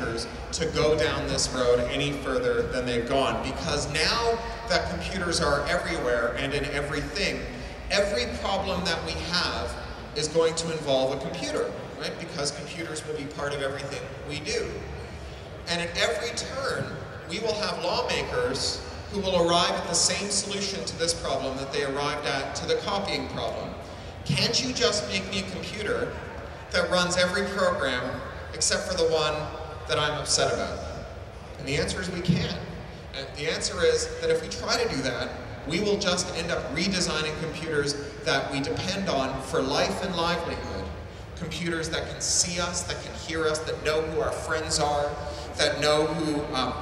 lawmakers to go down this road any further than they've gone, because now that computers are everywhere and in everything, every problem that we have is going to involve a computer, right? Because computers will be part of everything we do. And at every turn, we will have lawmakers who will arrive at the same solution to this problem that they arrived at to the copying problem. Can't you just make me a computer that runs every program except for the one that I'm upset about? And the answer is we can. And the answer is that if we try to do that, we will just end up redesigning computers that we depend on for life and livelihood. Computers that can see us, that can hear us, that know who our friends are, that know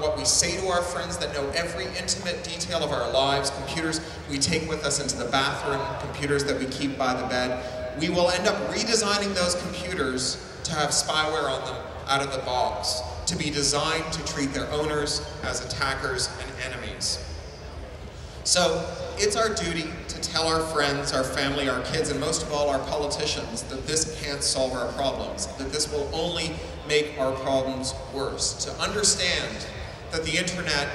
what we say to our friends, that know every intimate detail of our lives, computers we take with us into the bathroom, computers that we keep by the bed. We will end up redesigning those computers to have spyware on them out of the box, to be designed to treat their owners as attackers and enemies. So it's our duty to tell our friends, our family, our kids, and most of all our politicians that this can't solve our problems, that this will only make our problems worse. To understand that the internet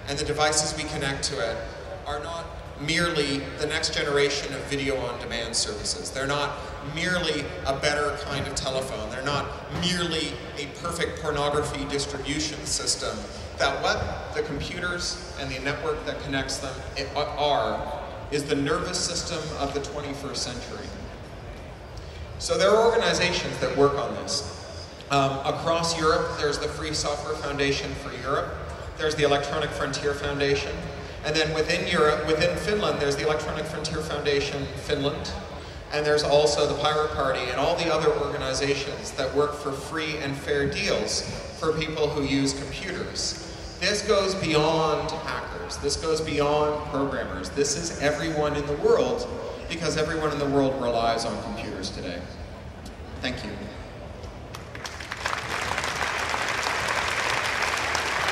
and the devices we connect to it are not merely the next generation of video-on-demand services. They're not merely a better kind of telephone. They're not merely a perfect pornography distribution system. That what the computers and the network that connects them is the nervous system of the 21st century. So there are organizations that work on this. Across Europe, there's the Free Software Foundation for Europe. There's the Electronic Frontier Foundation. And then within Europe, within Finland, there's the Electronic Frontier Foundation Finland. And there's also the Pirate Party and all the other organizations that work for free and fair deals for people who use computers. This goes beyond hackers. This goes beyond programmers. This is everyone in the world, because everyone in the world relies on computers today. Thank you.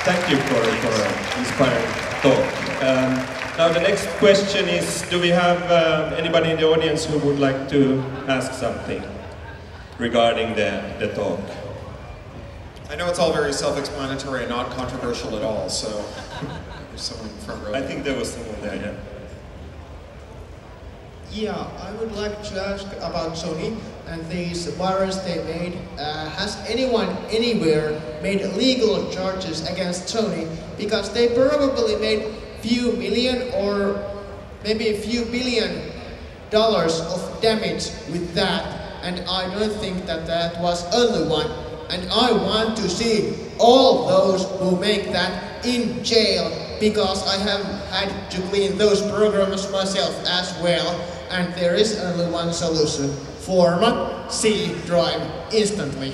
Thank you, Cory, for an inspiring talk. Now the next question is, do we have anybody in the audience who would like to ask something regarding the talk? I know it's all very self-explanatory and not controversial at all, so there's someone in the front row. I think there was someone there, yeah. Yeah, I would like to ask about Sony and these virus they made. Has anyone anywhere made legal charges against Sony? Because they probably made few million or maybe a few billion dollars of damage with that, and I don't think that that was only one. And I want to see all those who make that in jail, because I have had to clean those programs myself as well, and there is only one solution: format C drive instantly.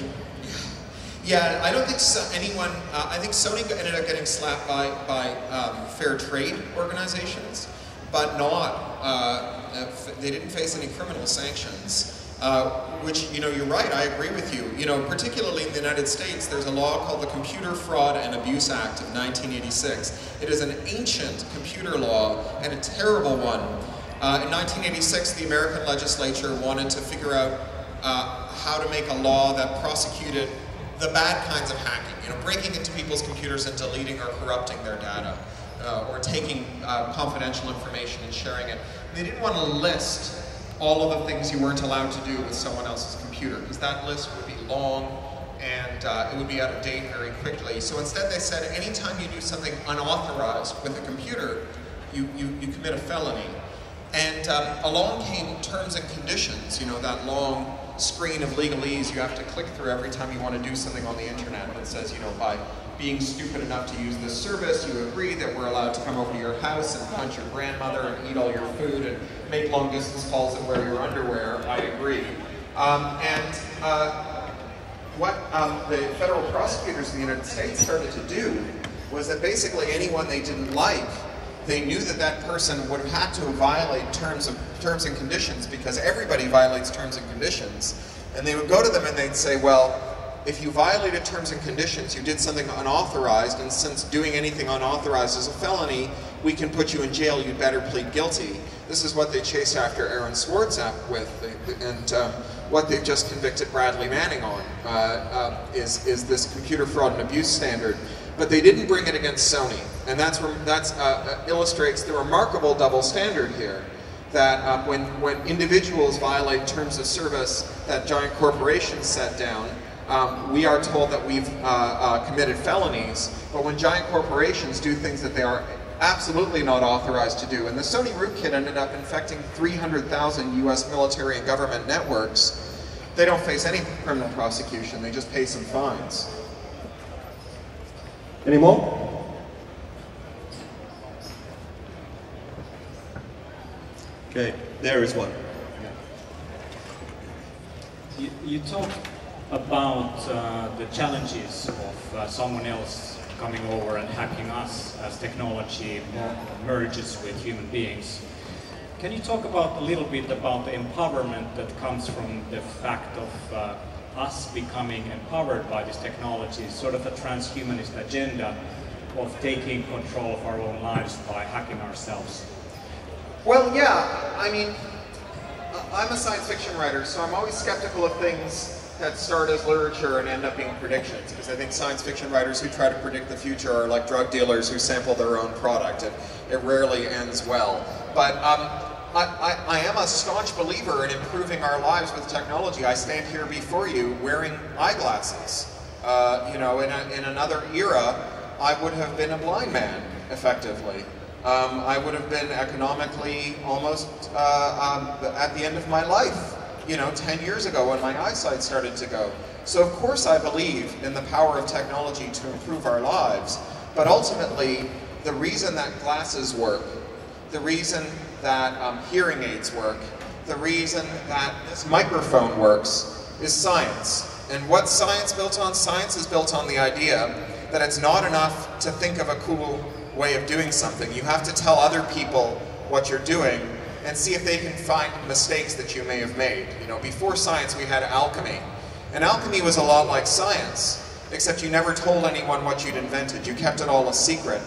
Yeah, I don't think anyone, I think Sony ended up getting slapped by fair trade organizations, but not, they didn't face any criminal sanctions. Which, you know, you're right, I agree with you. You know, particularly in the United States, there's a law called the Computer Fraud and Abuse Act of 1986. It is an ancient computer law and a terrible one. In 1986, the American legislature wanted to figure out how to make a law that prosecuted the bad kinds of hacking, you know, breaking into people's computers and deleting or corrupting their data, or taking confidential information and sharing it. They didn't want to list all of the things you weren't allowed to do with someone else's computer, because that list would be long and it would be out of date very quickly. So instead they said, anytime you do something unauthorized with a computer, you commit a felony. And along came terms and conditions, you know, that long screen of legalese you have to click through every time you want to do something on the internet that says, you know, by being stupid enough to use this service, you agree that we're allowed to come over to your house and punch your grandmother and eat all your food and make long distance calls and wear your underwear. I agree. What the federal prosecutors in the United States started to do was that basically anyone they didn't like, they knew that that person would have had to violate terms and conditions, because everybody violates terms and conditions. And they would go to them and they'd say, well, if you violated terms and conditions, you did something unauthorized, and since doing anything unauthorized is a felony, we can put you in jail, you'd better plead guilty. This is what they chased after Aaron Swartz with, and what they've just convicted Bradley Manning on, is this computer fraud and abuse standard. But they didn't bring it against Sony, and that illustrates the remarkable double standard here. That when individuals violate terms of service that giant corporations set down, we are told that we've committed felonies, but when giant corporations do things that they are absolutely not authorized to do, and the Sony rootkit ended up infecting 300,000 US military and government networks, they don't face any criminal prosecution, they just pay some fines. Any more? Okay, there is one. You talked about the challenges of someone else coming over and hacking us as technology merges with human beings. Can you talk about a little bit about the empowerment that comes from the fact of us becoming empowered by this technology, sort of a transhumanist agenda of taking control of our own lives by hacking ourselves? Well, yeah, I mean, I'm a science fiction writer, so I'm always skeptical of things that start as literature and end up being predictions, because I think science fiction writers who try to predict the future are like drug dealers who sample their own product, and it rarely ends well. But I am a staunch believer in improving our lives with technology. I stand here before you wearing eyeglasses. You know, in another era, I would have been a blind man, effectively. I would have been economically almost at the end of my life, you know, 10 years ago when my eyesight started to go. So of course I believe in the power of technology to improve our lives, but ultimately the reason that glasses work, the reason that hearing aids work, the reason that this microphone works is science. And what's science built on? Science is built on the idea that it's not enough to think of a cool way of doing something. You have to tell other people what you're doing and see if they can find mistakes that you may have made. You know, before science we had alchemy. And alchemy was a lot like science, except you never told anyone what you'd invented. You kept it all a secret.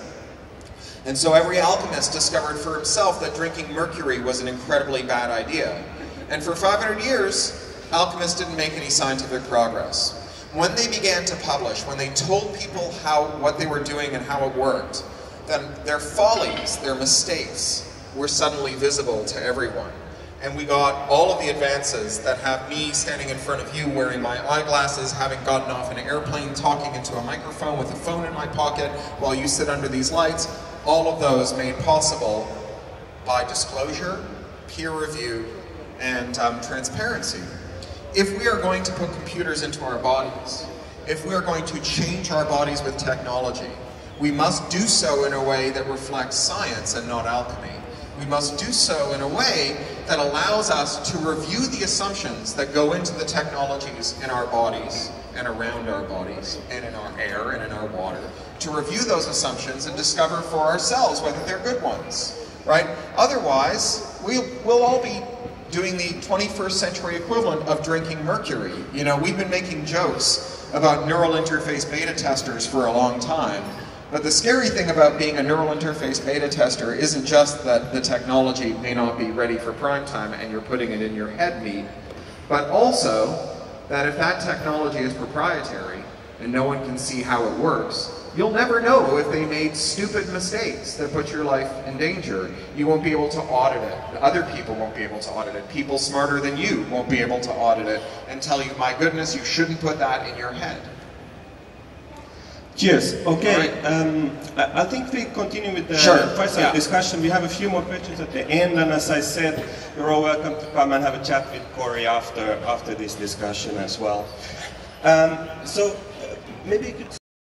And so every alchemist discovered for himself that drinking mercury was an incredibly bad idea. And for 500 years, alchemists didn't make any scientific progress. When they began to publish, when they told people what they were doing and how it worked, then their follies, their mistakes, were suddenly visible to everyone. And we got all of the advances that have me standing in front of you wearing my eyeglasses, having gotten off an airplane, talking into a microphone with a phone in my pocket while you sit under these lights. All of those made possible by disclosure, peer review, and transparency. If we are going to put computers into our bodies, if we are going to change our bodies with technology, we must do so in a way that reflects science and not alchemy. We must do so in a way that allows us to review the assumptions that go into the technologies in our bodies and around our bodies and in our air and in our water, to review those assumptions and discover for ourselves whether they're good ones, right? Otherwise, we'll all be doing the 21st century equivalent of drinking mercury. You know, we've been making jokes about neural interface beta testers for a long time. But the scary thing about being a neural interface beta tester isn't just that the technology may not be ready for prime time and you're putting it in your head meat, but also that if that technology is proprietary and no one can see how it works, you'll never know if they made stupid mistakes that put your life in danger. You won't be able to audit it. Other people won't be able to audit it. People smarter than you won't be able to audit it and tell you, my goodness, you shouldn't put that in your head. Cheers. Okay, I think we continue with the fireside discussion. We have a few more questions at the end, and as I said, you're all welcome to come and have a chat with Cory after this discussion as well. So maybe you could